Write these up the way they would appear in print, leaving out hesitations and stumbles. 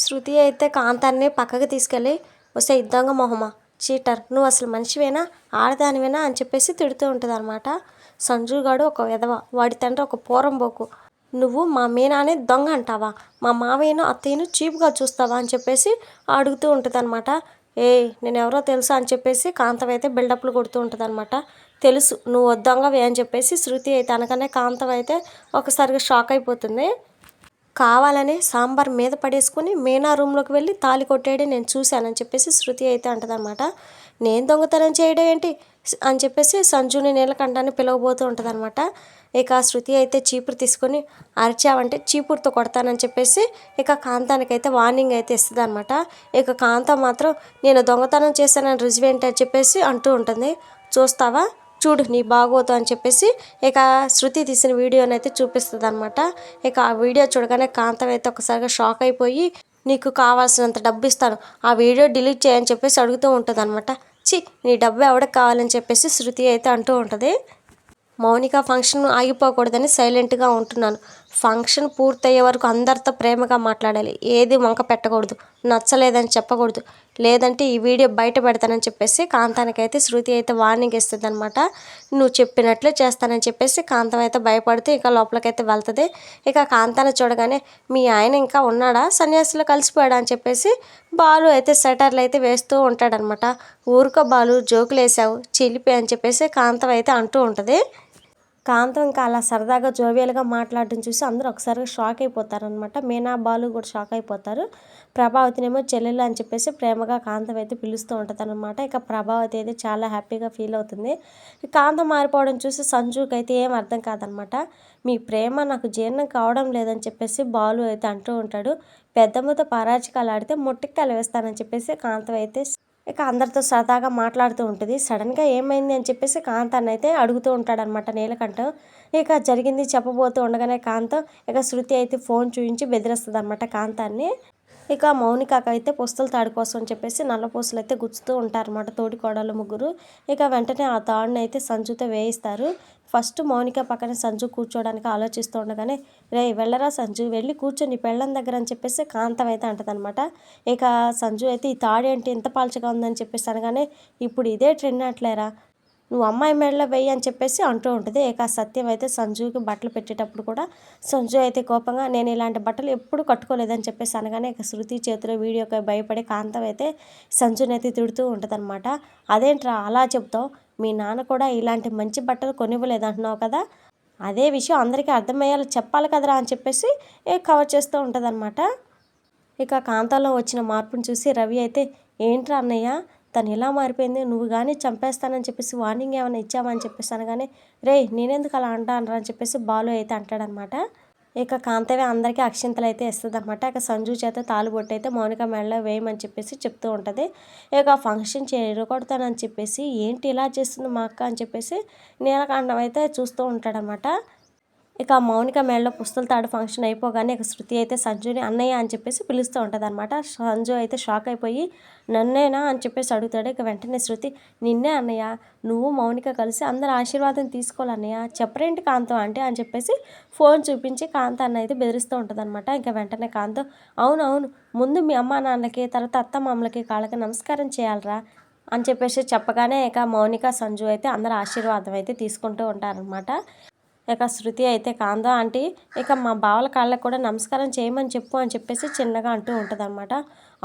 శృతి అయితే కాంతాన్ని పక్కకి తీసుకెళ్ళి "ఒసేయ్ దొంగ మొహమా, చీటర్, నువ్వు అసలు మనిషివేనా, ఆడదానివేనా" అని చెప్పేసి తిడుతూ ఉంటుంది అనమాట. సంజు గాడు ఒక విధవ, వాడి తండ్రి ఒక పోరంబోకు, నువ్వు మా మీనాని దొంగ అంటావా, మా మావయ్యను అత్తయ్యను చీప్గా చూస్తావా అని చెప్పేసి అడుగుతూ ఉంటుంది అనమాట. నేను ఎవరో తెలుసా అని చెప్పేసి కాంతం అయితే బిల్డప్లు కొడుతూ ఉంటుంది అనమాట. తెలుసు నువ్వు దొంగవే అని చెప్పేసి శృతి అయితే అనగానే కాంతం అయితే ఒకసారిగా షాక్ అయిపోతుంది. కావాలని సాంబార్ మీద పడేసుకొని మీనా రూమ్లోకి వెళ్ళి తాళి కొట్టేయడం నేను చూశానని చెప్పేసి శృతి అయితే అంటదనమాట. నేను దొంగతనం చేయడం ఏంటి అని చెప్పేసి సంజుని నీలకంఠాన్ని పిలవబోతూ ఉంటుందన్నమాట. ఇక శృతి అయితే చీపురు తీసుకొని అరిచావంటే చీపురుతో కొడతానని చెప్పేసి ఇక కాంతానికైతే వార్నింగ్ అయితే ఇస్తుంది అనమాట. ఇక కాంతం మాత్రం నేను దొంగతనం చేశానని రుజువు ఏంటి అని చెప్పేసి అంటూ ఉంటుంది. చూస్తావా, చూడు నీ బాగోదు అని చెప్పేసి ఇక శృతి తీసిన వీడియోని అయితే చూపిస్తుంది అనమాట. ఇక ఆ వీడియో చూడగానే కాంతం అయితే ఒకసారిగా షాక్ అయిపోయి నీకు కావాల్సినంత డబ్బు ఇస్తాను, ఆ వీడియో డిలీట్ చేయని చెప్పేసి అడుగుతూ ఉంటుంది అనమాట. నీ డబ్బు ఎవరికి కావాలని చెప్పేసి శృతి అయితే అంటూ ఉంటుంది. మౌనిక ఫంక్షన్ ఆగిపోకూడదని సైలెంట్గా ఉంటున్నాను. ఫంక్షన్ పూర్తయ్యే వరకు అందరితో ప్రేమగా మాట్లాడాలి, ఏది వంక పెట్టకూడదు, నచ్చలేదని చెప్పకూడదు, లేదంటే ఈ వీడియో బయట పెడతానని చెప్పేసి కాంతానికైతే శృతి అయితే వార్నింగ్ ఇస్తుంది అనమాట. నువ్వు చెప్పినట్లే చేస్తానని చెప్పేసి కాంతం అయితే భయపడుతూ ఇక లోపలికైతే వెళ్తుంది. ఇక కాంతాన్ని చూడగానే మీ ఆయన ఇంకా ఉన్నాడా, సన్యాసిలో కలిసిపోయాడా అని చెప్పేసి బాలు అయితే సెటర్లు అయితే వేస్తూ ఉంటాడనమాట. ఊరుకో బాలు, జోకులు వేసావు, చిలిపి అని చెప్పేసి కాంతం అయితే అంటూ ఉంటుంది. కాంతం ఇంకా అలా సరదాగా జోవియల్గా మాట్లాడడం చూసి అందరూ ఒకసారిగా షాక్ అయిపోతారనమాట. మీనా బాలు కూడా షాక్ అయిపోతారు. ప్రభావతినేమో చెల్లెలు అని చెప్పేసి ప్రేమగా కాంతం అయితే పిలుస్తూ ఉంటుంది అనమాట. ఇక ప్రభావతి అయితే చాలా హ్యాపీగా ఫీల్ అవుతుంది. కాంతం మారిపోవడం చూసి సంజుకి అయితే ఏం అర్థం కాదనమాట. మీ ప్రేమ నాకు జీర్ణం కావడం లేదని చెప్పేసి బాలు అయితే అంటూ ఉంటాడు. పెద్దమ్మతో పరాచికాలు ఆడితే ముట్టికాయలు వేస్తానని చెప్పేసి కాంతం అయితే ఇక అందరితో సరదాగా మాట్లాడుతూ ఉంటుంది. సడన్గా ఏమైంది అని చెప్పేసి కాంతాన్ని అయితే అడుగుతూ ఉంటాడనమాట నీలకంఠం. ఇక జరిగింది చెప్పబోతూ ఉండగానే కాంతం ఇక శృతి అయితే ఫోన్ చూపించి బెదిరిస్తుంది అనమాట కాంతాన్ని. ఇక మౌనికకు అయితే పుస్తల తాడు కోసం అని చెప్పేసి నల్లపూసలు అయితే గుచ్చుతూ ఉంటారన్నమాట తోడి కోడళ్ళు ముగ్గురు. ఇక వెంటనే ఆ తాడుని అయితే సంజుతో వేయిస్తారు. ఫస్ట్ మౌనిక పక్కన సంజు కూర్చోవడానికి ఆలోచిస్తూ ఉండగానే రే వెళ్ళరా సంజు, వెళ్ళి కూర్చొని పెళ్ళం దగ్గర అని చెప్పేసి కాంతం అయితే అంటదనమాట. ఇక సంజు అయితే ఈ తాడు ఏంటి ఇంత పాల్చగా ఉందని చెప్పేసి అనగానే ఇప్పుడు ఇదే ట్రెండ్ అట్లేరా, నువ్వు అమ్మాయి మెడలో వెయ్యి అని చెప్పేసి అంటూ ఉంటుంది. ఇక సత్యం అయితే సంజుకి బట్టలు పెట్టేటప్పుడు కూడా సంజు అయితే కోపంగా నేను ఇలాంటి బట్టలు ఎప్పుడు కట్టుకోలేదని చెప్పేసి అనగానే ఇక శృతి చేతిలో వీడియోకి భయపడి కాంతం అయితే సంజుని అయితే తిడుతూ ఉంటుంది అనమాట. అదేంట్రా అలా చెప్తావు, మీ నాన్న కూడా ఇలాంటి మంచి బట్టలు కొనివ్వలేదు అంటున్నావు కదా, అదే విషయం అందరికీ అర్థమయ్యేలా చెప్పాలి కదరా అని చెప్పేసి కవర్ చేస్తూ ఉంటుంది. ఇక కాంతాలో వచ్చిన మార్పును చూసి రవి అయితే ఏంట్రా అన్నయ్య తను ఇలా మారిపోయింది, నువ్వు కానీ చంపేస్తానని చెప్పేసి వార్నింగ్ ఏమైనా ఇచ్చావా అని చెప్పేసి అనగానే రే నేనెందుకు అలా అంటానరా అని చెప్పేసి బాలు అయితే అంటాడనమాట. ఇక కాంతవే అందరికీ అక్షింతలు అయితే ఇస్తుంది అనమాట. ఇక సంజు చేత తాలుబొట్టు అయితే మౌనిక మెడలో వేయమని చెప్పేసి చెప్తూ ఉంటుంది. ఇక ఫంక్షన్ చెడగొడతానని చెప్పేసి ఏంటి ఇలా చేస్తుంది మా అక్క అని చెప్పేసి నీలకంఠం అయితే చూస్తూ ఉంటాడనమాట. ఇక మౌనిక మెడలో పుస్తల తాడు ఫంక్షన్ అయిపోగానే ఇక శృతి అయితే సంజుని అన్నయ్య అని చెప్పేసి పిలుస్తూ ఉంటుంది అనమాట. సంజు అయితే షాక్ అయిపోయి నన్నేనా అని చెప్పేసి అడుగుతాడు. ఇక వెంటనే శృతి నిన్నే అన్నయ్య, నువ్వు మౌనిక కలిసి అందరు ఆశీర్వాదం తీసుకోవాలి అన్నయ్య, చెప్పరేంటి కాంతం అంటే అని చెప్పేసి ఫోన్ చూపించి కాంతాన్ని అయితే బెదిరిస్తూ ఉంటుంది అనమాట. ఇంకా వెంటనే కాంతం అవును ముందు మీ అమ్మ నాన్నకి తర్వాత అత్త మామలకి కాళ్ళకి నమస్కారం చేయాలరా అని చెప్పేసి చెప్పగానే ఇక మౌనిక సంజు అయితే అందరు ఆశీర్వాదం అయితే తీసుకుంటూ ఉంటారనమాట. ఇక శృతి అయితే కాందా ఆంటీ ఇక మా బావల కాళ్ళకు కూడా నమస్కారం చేయమని చెప్పు అని చెప్పేసి చిన్నగా అంటూ ఉంటుంది అనమాట.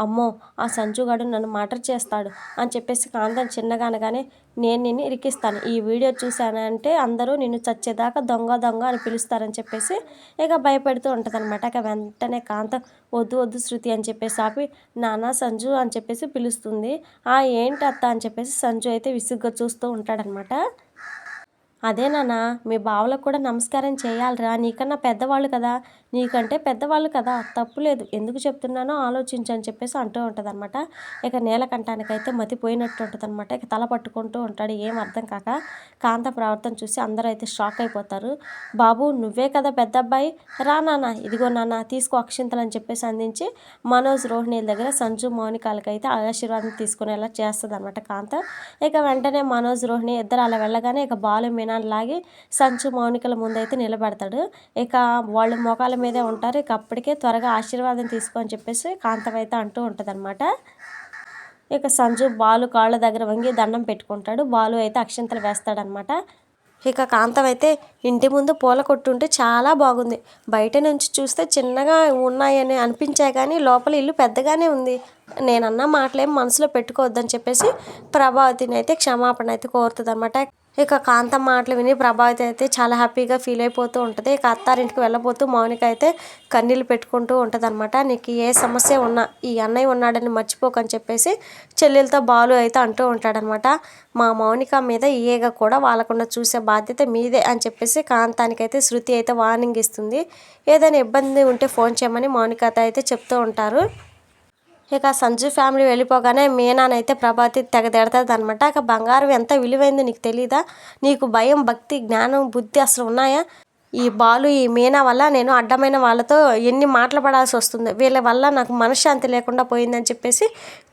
అమ్మో ఆ సంజుగాడు నన్ను మర్డర్ చేస్తాడు అని చెప్పేసి కాంతం చిన్నగా అనగానే నేను నిన్ను ఇరికిస్తాను, ఈ వీడియో చూశానంటే అందరూ నిన్ను చచ్చేదాకా దొంగ దొంగ అని పిలుస్తారని చెప్పేసి ఇక భయపెడుతూ ఉంటుంది అనమాట. ఇక వెంటనే కాంతం వద్దు శృతి అని చెప్పేసి ఆపి నాన్న సంజు అని చెప్పేసి పిలుస్తుంది. ఏంటి అత్త అని చెప్పేసి సంజు అయితే విసుగ్గా చూస్తూ ఉంటాడనమాట. అదేనా మీ బావలకు కూడా నమస్కారం చేయాలిరా, నీకన్నా పెద్దవాళ్ళు కదా, నీకంటే పెద్దవాళ్ళు కదా, తప్పులేదు, ఎందుకు చెప్తున్నానో ఆలోచించు అని చెప్పేసి అంటూ ఉంటుంది అనమాట. ఇక నీలకంఠానికైతే మతిపోయినట్టు ఉంటుంది అనమాట. ఇక తల పట్టుకుంటూ ఉంటాడు ఏం అర్థం కాక. కాంత ప్రవర్తన చూసి అందరూ అయితే షాక్ అయిపోతారు. బాబు నువ్వే కదా పెద్ద అబ్బాయి, రా నాన్న, ఇదిగో నాన్న తీసుకో అక్షింతలు అని చెప్పేసి అందించి మనోజ్ రోహిణీల దగ్గర సంజు మౌనికాలకైతే ఆశీర్వాదం తీసుకునేలా చేస్తుంది అనమాట కాంత. ఇక వెంటనే మనోజ్ రోహిణి ఇద్దరు అలా వెళ్ళగానే ఇక బాలు మీనాన్ని లాగి సంచు మౌనికల ముందైతే నిలబెడతాడు. ఇక వాళ్ళు మొఖాల పాదాల మీదే ఉంటారు, ఇక అప్పటికే త్వరగా ఆశీర్వాదం తీసుకో అని చెప్పేసి కాంతం అయితే అంటూ ఉంటుందన్నమాట. ఇక సంజు బాలు కాళ్ళ దగ్గర వంగి దండం పెట్టుకుంటాడు. బాలు అయితే అక్షింతలు వేస్తాడనమాట. ఇక కాంతం అయితే ఇంటి ముందు పూల కొట్టు ఉంటే చాలా బాగుంది. బయట నుంచి చూస్తే చిన్నగా ఉన్నాయని అనిపించాయి కానీ లోపల ఇల్లు పెద్దగానే ఉంది. నేనన్న మాటలేం మనసులో పెట్టుకోవద్దని చెప్పేసి ప్రభావతిని అయితే క్షమాపణ అయితే కోరుతుంది అనమాట. ఇక కాంతం మాటలు విని ప్రభావతి అయితే చాలా హ్యాపీగా ఫీల్ అయిపోతూ ఉంటుంది. ఇక అత్తారింటికి వెళ్ళబోతూ మౌనిక అయితే కన్నీళ్ళు పెట్టుకుంటూ ఉంటుంది అనమాట. నీకు ఏ సమస్య ఉన్నా ఈ అన్నయ్య ఉన్నాడని మర్చిపోకని చెప్పేసి చెల్లెలతో బాలు అయితే అంటూ ఉంటాడనమాట. మా మౌనిక మీద ఈగ కూడా వాళ్ళకుండా చూసే బాధ్యత మీదే అని చెప్పేసి కాంతానికైతే శృతి అయితే వార్నింగ్ ఇస్తుంది. ఏదైనా ఇబ్బంది ఉంటే ఫోన్ చేయమని మౌనికతో అయితే చెప్తూ ఉంటారు. ఇక సంజు ఫ్యామిలీ వెళ్ళిపోగానే మీనానైతే ప్రభావతి తెగ తిడతాది అనమాట. ఇక బంగారం ఎంత విలువైందో నీకు తెలీదా? నీకు భయం, భక్తి, జ్ఞానం, బుద్ధి అసలు ఉన్నాయా? ఈ బాలు ఈ మీనా వల్ల నేను అడ్డమైన వాళ్ళతో ఎన్ని మాటలు పడాల్సి వస్తుంది, వీళ్ళ వల్ల నాకు మనశ్శాంతి లేకుండా పోయిందని చెప్పేసి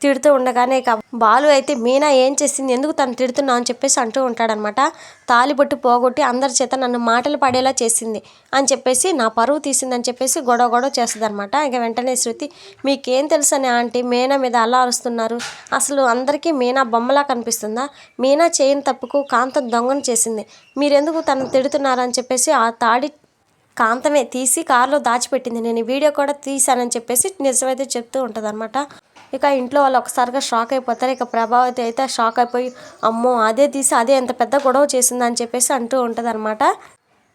తిడుతూ ఉండగానే ఇక బాలు అయితే మీనా ఏం చేసింది, ఎందుకు తను తిడుతున్నావు అని చెప్పేసి అంటూ ఉంటాడనమాట. తాలిబొట్టు పోగొట్టి అందరి చేత నన్ను మాటలు పడేలా చేసింది అని చెప్పేసి, నా పరువు తీసిందని చెప్పేసి గొడవ చేస్తుంది అనమాట. ఇక వెంటనే శృతి, మీకేం తెలుసని ఆంటీ మీనా మీద అలా అరుస్తున్నారు, అసలు అందరికీ మీనా బొమ్మలా కనిపిస్తుందా? మీనా చేయని తప్పుకు కాంతం దొంగను చేసింది, మీరెందుకు తను తిడుతున్నారని చెప్పేసి ఆ తాడి కాంతమే తీసి కారులో దాచిపెట్టింది, నేను ఈ వీడియో కూడా తీశానని చెప్పేసి నిజమైతే చెప్తూ ఉంటుంది అనమాట. ఇక ఇంట్లో వాళ్ళు ఒకసారిగా షాక్ అయిపోతారు. ఇక ప్రభావతి అయితే షాక్ అయిపోయి, అమ్మో అదే తీసి అదే ఎంత పెద్ద గొడవ చేసిందని చెప్పేసి అంటూ ఉంటుంది అనమాట.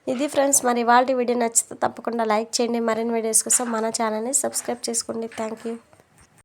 ఇది ఫ్రెండ్స్, మరి ఇవాళ వీడియో నచ్చితే తప్పకుండా లైక్ చేయండి. మరిన్ని వీడియోస్ కోసం మన ఛానల్ని సబ్స్క్రైబ్ చేసుకోండి. Thank you.